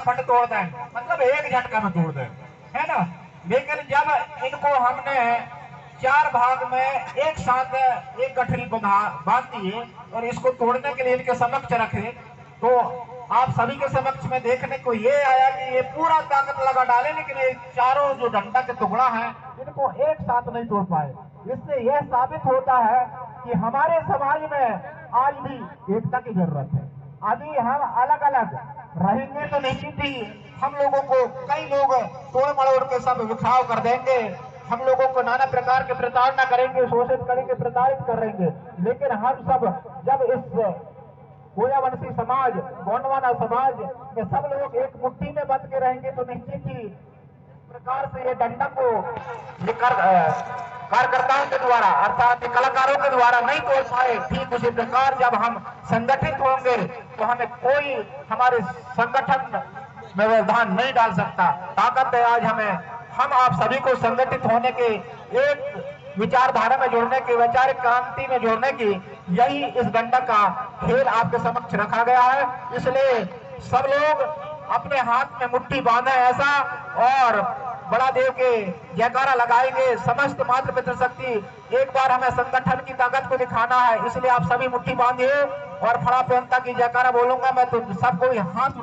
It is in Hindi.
फटाफट तोड़ दें, मतलब एक झटका में तोड़ दें, है ना। लेकिन जब इनको हमने 4 भाग में एक साथ एक गठरी बांध दिए और इसको तोड़ने के लिए इनके समक्ष रखे, तो आप सभी के समक्ष में देखने को ये आया कि ये पूरा ताकत लगा डाले, लेकिन ये चारों जो डंडा के टुकड़ा है इनको एक साथ नहीं तोड़ पाए। इससे यह साबित होता है कि हमारे समाज में आज भी एकता की जरूरत है। अभी हम अलग अलग रहेंगे तो निश्चित ही हम लोगों को कई लोग तोड़ मड़ोड़ के सब विखाव कर देंगे, हम लोगों को नाना प्रकार के प्रताड़ना करेंगे, शोषित करेंगे, प्रताड़ित करेंगे। लेकिन हम सब जब इस कोयावंशी समाज, गोंडवाना समाज में सब लोग एक मुट्ठी में बंध के रहेंगे तो निश्चित ही प्रकार से ये डंडा को कार्यकर्ताओं के द्वारा अर्थात कलाकारों के द्वारा नहीं तोड़ पाए, ठीक उसी प्रकार जब हम संगठित होंगे तो हमें कोई हमारे संगठन में व्यवधान नहीं डाल सकता। ताकत है आज हमें, हम आप सभी को संगठित होने के, एक विचारधारा में जोड़ने की, वैचारिक क्रांति में जोड़ने की, यही इस डंडा का खेल आपके समक्ष रखा गया है। इसलिए सब लोग अपने हाथ में मुट्ठी बांधे ऐसा और बड़ा देव के जयकारा लगाएंगे। समस्त मातृ पितृशक्ति, एक बार हमें संगठन की ताकत को दिखाना है, इसलिए आप सभी मुट्ठी बांधिए और फड़ा पेंता की जयकारा बोलूंगा मैं तो सबको हाथ